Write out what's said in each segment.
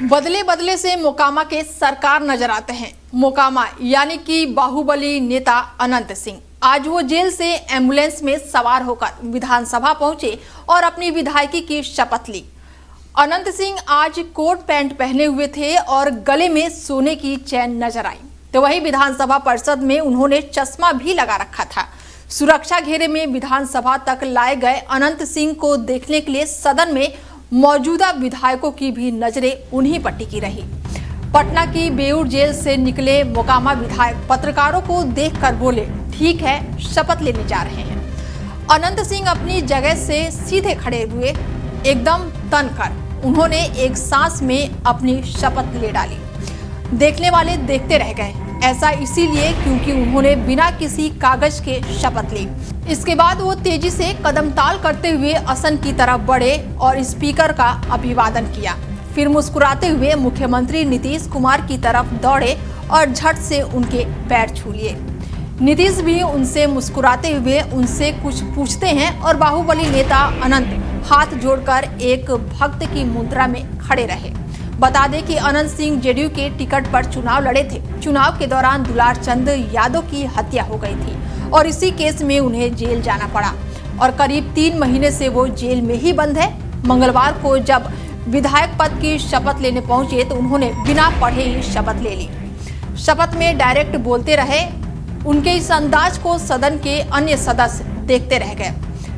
बदले बदले से मोकामा के सरकार नजर आते हैं। मोकामा यानी कि बाहुबली नेता अनंत सिंह आज वो जेल से एम्बुलेंस में सवार होकर विधानसभा पहुंचे और अपनी विधायकी की शपथ ली। अनंत सिंह आज कोट पैंट पहने हुए थे और गले में सोने की चैन नजर आई, तो वही विधानसभा परिषद में उन्होंने चश्मा भी लगा रखा था। सुरक्षा घेरे में विधानसभा तक लाए गए अनंत सिंह को देखने के लिए सदन में मौजूदा विधायकों की भी नजरें उन्हीं पर टिकी रही। पटना की बेऊर जेल से निकले मोकामा विधायक पत्रकारों को देखकर बोले, ठीक है, शपथ लेने जा रहे हैं। अनंत सिंह अपनी जगह से सीधे खड़े हुए, एकदम तन कर उन्होंने एक सांस में अपनी शपथ ले डाली। देखने वाले देखते रह गए, ऐसा इसीलिए क्योंकि उन्होंने बिना किसी कागज के शपथ ली। इसके बाद वो तेजी से कदम ताल करते हुए आसन की तरफ बढ़े और स्पीकर का अभिवादन किया। फिर मुस्कुराते हुए मुख्यमंत्री नीतीश कुमार की तरफ दौड़े और झट से उनके पैर छू लिए। नीतीश भी उनसे मुस्कुराते हुए उनसे कुछ पूछते हैं और बाहुबली नेता अनंत हाथ जोड़कर एक भक्त की मुद्रा में खड़े रहे। बता दें कि अनंत सिंह जेडीयू के टिकट पर चुनाव लड़े थे। चुनाव के दौरान दुलार चंद यादव की हत्या हो गई थी और इसी केस में उन्हें जेल जाना पड़ा और करीब 3 महीने से वो जेल में ही बंद है। मंगलवार को जब विधायक पद की शपथ लेने पहुंचे तो उन्होंने बिना पढ़े ही शपथ ले ली। शपथ में डायरेक्ट बोलते रहे। उनके इस अंदाज को सदन के अन्य सदस्य देखते रह गए।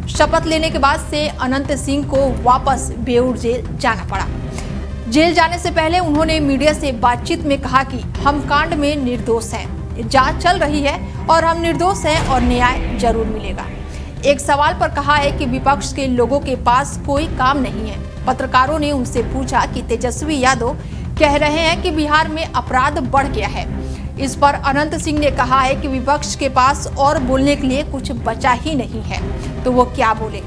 शपथ लेने के बाद से अनंत सिंह को वापस बेऊर जेल जाना पड़ा। जेल जाने से पहले उन्होंने मीडिया से बातचीत में कहा कि हम कांड में निर्दोष हैं, जांच चल रही है और हम निर्दोष हैं और न्याय जरूर मिलेगा। एक सवाल पर कहा है कि विपक्ष के लोगों के पास कोई काम नहीं है। पत्रकारों ने उनसे पूछा कि तेजस्वी यादव कह रहे हैं कि बिहार में अपराध बढ़ गया है। इस पर अनंत सिंह ने कहा है कि विपक्ष के पास और बोलने के लिए कुछ बचा ही नहीं है, तो वो क्या बोले।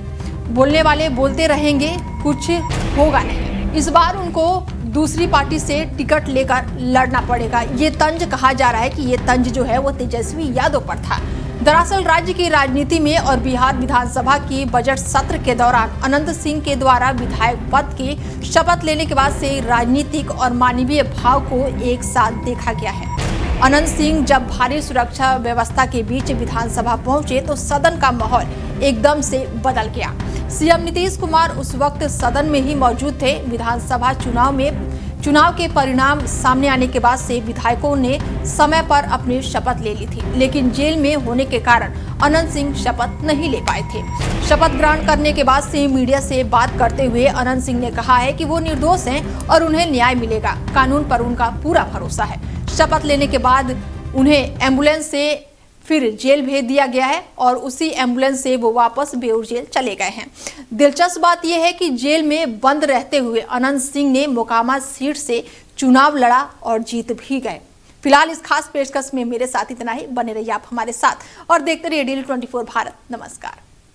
बोलने वाले बोलते रहेंगे, कुछ होगा नहीं। इस बार उनको दूसरी पार्टी से टिकट लेकर लड़ना पड़ेगा। ये तंज कहा जा रहा है कि ये तंज जो है वो तेजस्वी यादव पर था। दरअसल राज्य की राजनीति में और बिहार विधानसभा की बजट सत्र के दौरान अनंत सिंह के द्वारा विधायक पद की शपथ लेने के बाद से राजनीतिक और मानवीय भाव को एक साथ देखा गया है। अनंत सिंह जब भारी सुरक्षा व्यवस्था के बीच विधानसभा पहुंचे तो सदन का माहौल एकदम से बदल गया। सीएम नीतीश कुमार उस वक्त सदन में ही मौजूद थे। विधानसभा चुनाव के परिणाम सामने आने के बाद से विधायकों ने समय पर अपनी शपथ ले ली थी, लेकिन जेल में होने के कारण अनंत सिंह शपथ नहीं ले पाए थे। शपथ ग्रहण करने के बाद से मीडिया से बात करते हुए अनंत सिंह ने कहा है कि वो निर्दोष हैं और उन्हें न्याय मिलेगा। कानून पर उनका पूरा भरोसा है। शपथ लेने के बाद उन्हें एम्बुलेंस से फिर जेल भेज दिया गया है और उसी एम्बुलेंस से वो वापस बेऊर जेल चले गए हैं। दिलचस्प बात यह है कि जेल में बंद रहते हुए अनंत सिंह ने मोकामा सीट से चुनाव लड़ा और जीत भी गए। फिलहाल इस खास पेशकश में मेरे साथ इतना ही। बने रहिए आप हमारे साथ और देखते रहिए DL 24 भारत। नमस्कार।